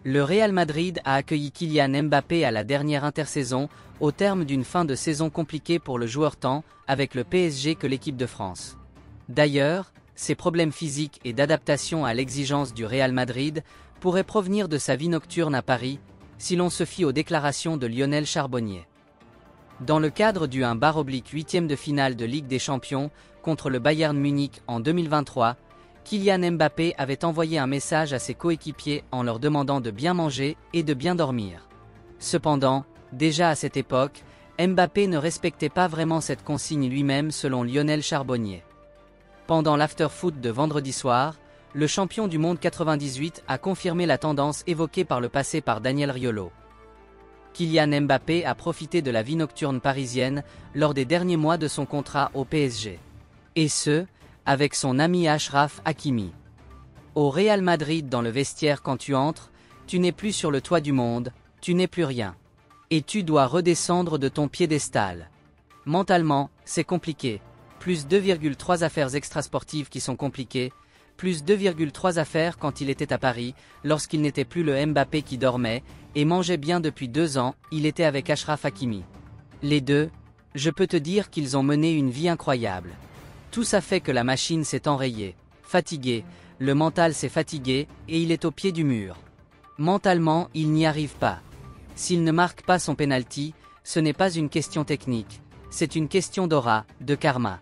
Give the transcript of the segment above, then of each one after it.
Le Real Madrid a accueilli Kylian Mbappé à la dernière intersaison, au terme d'une fin de saison compliquée pour le joueur tant avec le PSG que l'équipe de France. D'ailleurs, ses problèmes physiques et d'adaptation à l'exigence du Real Madrid pourraient provenir de sa vie nocturne à Paris, si l'on se fie aux déclarations de Lionel Charbonnier. Dans le cadre du 1/8e de finale de Ligue des Champions contre le Bayern Munich en 2023, Kylian Mbappé avait envoyé un message à ses coéquipiers en leur demandant de bien manger et de bien dormir. Cependant, déjà à cette époque, Mbappé ne respectait pas vraiment cette consigne lui-même selon Lionel Charbonnier. Pendant l'after-foot de vendredi soir, le champion du monde 98 a confirmé la tendance évoquée par le passé par Daniel Riolo. Kylian Mbappé a profité de la vie nocturne parisienne lors des derniers mois de son contrat au PSG. Et ce, avec son ami Achraf Hakimi. Au Real Madrid, dans le vestiaire, quand tu entres, tu n'es plus sur le toit du monde, tu n'es plus rien. Et tu dois redescendre de ton piédestal. Mentalement, c'est compliqué. Plus 2,3 affaires extrasportives qui sont compliquées, plus 2,3 affaires quand il était à Paris, lorsqu'il n'était plus le Mbappé qui dormait, et mangeait bien depuis 2 ans, il était avec Achraf Hakimi. Les deux, je peux te dire qu'ils ont mené une vie incroyable. Tout ça fait que la machine s'est enrayée, fatiguée, le mental s'est fatigué, et il est au pied du mur. Mentalement, il n'y arrive pas. S'il ne marque pas son penalty, ce n'est pas une question technique, c'est une question d'aura, de karma.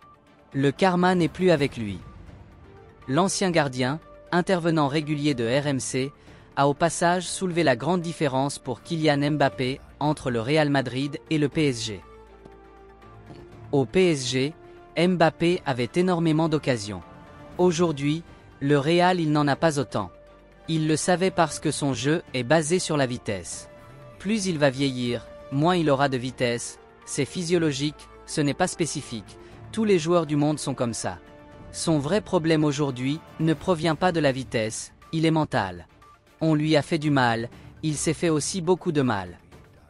Le karma n'est plus avec lui. L'ancien gardien, intervenant régulier de RMC, a au passage soulevé la grande différence pour Kylian Mbappé entre le Real Madrid et le PSG. Au PSG, Mbappé avait énormément d'occasions. Aujourd'hui, le Real il n'en a pas autant. Il le savait parce que son jeu est basé sur la vitesse. Plus il va vieillir, moins il aura de vitesse, c'est physiologique, ce n'est pas spécifique, tous les joueurs du monde sont comme ça. Son vrai problème aujourd'hui ne provient pas de la vitesse, il est mental. On lui a fait du mal, il s'est fait aussi beaucoup de mal.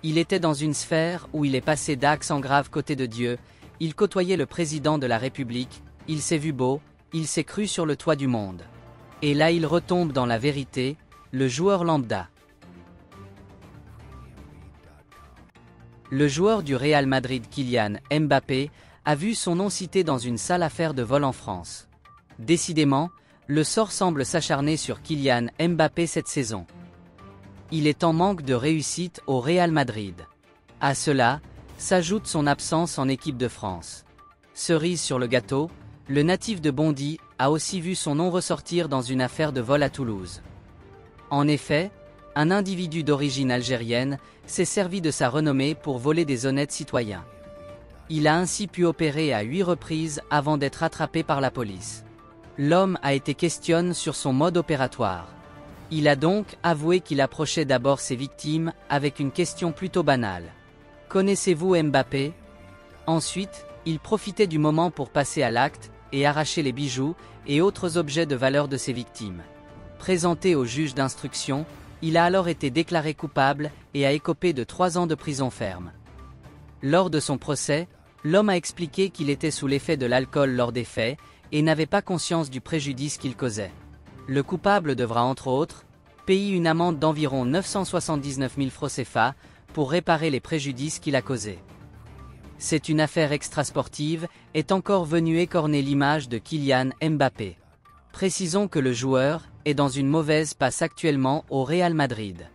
Il était dans une sphère où il est passé d'axe en grave côté de Dieu, il côtoyait le président de la République, il s'est vu beau, il s'est cru sur le toit du monde. Et là il retombe dans la vérité, le joueur lambda. Le joueur du Real Madrid Kylian Mbappé a vu son nom cité dans une sale affaire de vol en France. Décidément, le sort semble s'acharner sur Kylian Mbappé cette saison. Il est en manque de réussite au Real Madrid. À cela, s'ajoute son absence en équipe de France. Cerise sur le gâteau, le natif de Bondy a aussi vu son nom ressortir dans une affaire de vol à Toulouse. En effet, un individu d'origine algérienne s'est servi de sa renommée pour voler des honnêtes citoyens. Il a ainsi pu opérer à 8 reprises avant d'être attrapé par la police. L'homme a été questionné sur son mode opératoire. Il a donc avoué qu'il approchait d'abord ses victimes avec une question plutôt banale. Connaissez-vous Mbappé ? Ensuite, il profitait du moment pour passer à l'acte et arracher les bijoux et autres objets de valeur de ses victimes. Présenté au juge d'instruction, il a alors été déclaré coupable et a écopé de 3 ans de prison ferme. Lors de son procès, l'homme a expliqué qu'il était sous l'effet de l'alcool lors des faits et n'avait pas conscience du préjudice qu'il causait. Le coupable devra entre autres payer une amende d'environ 979 000 francs CFA pour réparer les préjudices qu'il a causés. C'est une affaire extrasportive est encore venue écorner l'image de Kylian Mbappé. Précisons que le joueur est dans une mauvaise passe actuellement au Real Madrid.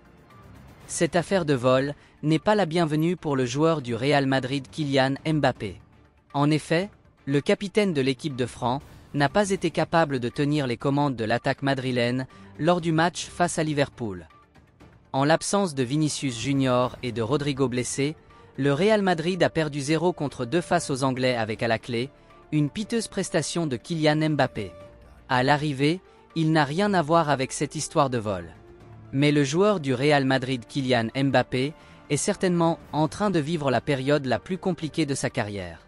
Cette affaire de vol n'est pas la bienvenue pour le joueur du Real Madrid Kylian Mbappé. En effet, le capitaine de l'équipe de France n'a pas été capable de tenir les commandes de l'attaque madrilène lors du match face à Liverpool. En l'absence de Vinicius Junior et de Rodrigo blessés, le Real Madrid a perdu 0-2 face aux Anglais avec à la clé une piteuse prestation de Kylian Mbappé. À l'arrivée, il n'a rien à voir avec cette histoire de vol. Mais le joueur du Real Madrid Kylian Mbappé est certainement en train de vivre la période la plus compliquée de sa carrière.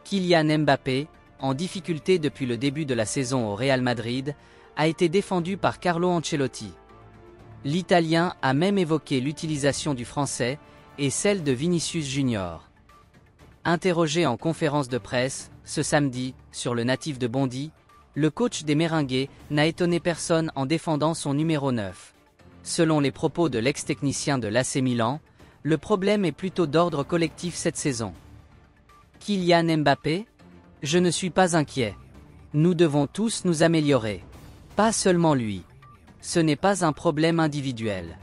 Kylian Mbappé, en difficulté depuis le début de la saison au Real Madrid, a été défendu par Carlo Ancelotti. L'Italien a même évoqué l'utilisation du français et celle de Vinicius Junior. Interrogé en conférence de presse, ce samedi, sur le natif de Bondy, le coach des Merengues n'a étonné personne en défendant son numéro 9. Selon les propos de l'ex-technicien de l'AC Milan, le problème est plutôt d'ordre collectif cette saison. Kylian Mbappé? Je ne suis pas inquiet. Nous devons tous nous améliorer. Pas seulement lui. Ce n'est pas un problème individuel.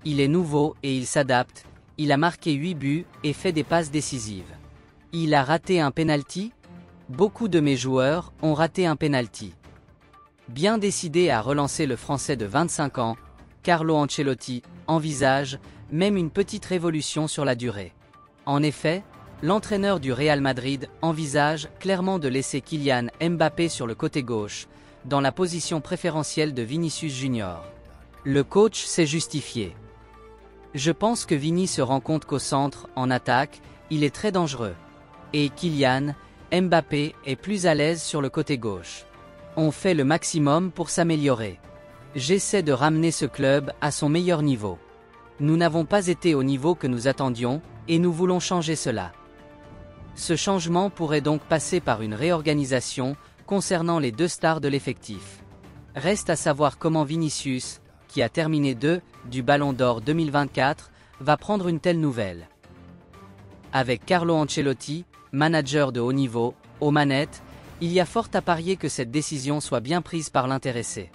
Il est nouveau et il s'adapte, il a marqué 8 buts et fait des passes décisives. Il a raté un penalty? Beaucoup de mes joueurs ont raté un penalty. Bien décidé à relancer le Français de 25 ans, Carlo Ancelotti envisage même une petite révolution sur la durée. En effet, l'entraîneur du Real Madrid envisage clairement de laisser Kylian Mbappé sur le côté gauche, dans la position préférentielle de Vinicius Junior. Le coach s'est justifié. Je pense que Vini se rend compte qu'au centre, en attaque, il est très dangereux. Et Kylian Mbappé est plus à l'aise sur le côté gauche. On fait le maximum pour s'améliorer. J'essaie de ramener ce club à son meilleur niveau. Nous n'avons pas été au niveau que nous attendions, et nous voulons changer cela. Ce changement pourrait donc passer par une réorganisation concernant les deux stars de l'effectif. Reste à savoir comment Vinicius, qui a terminé 2 du Ballon d'Or 2024, va prendre une telle nouvelle. Avec Carlo Ancelotti, manager de haut niveau, aux manettes, il y a fort à parier que cette décision soit bien prise par l'intéressé.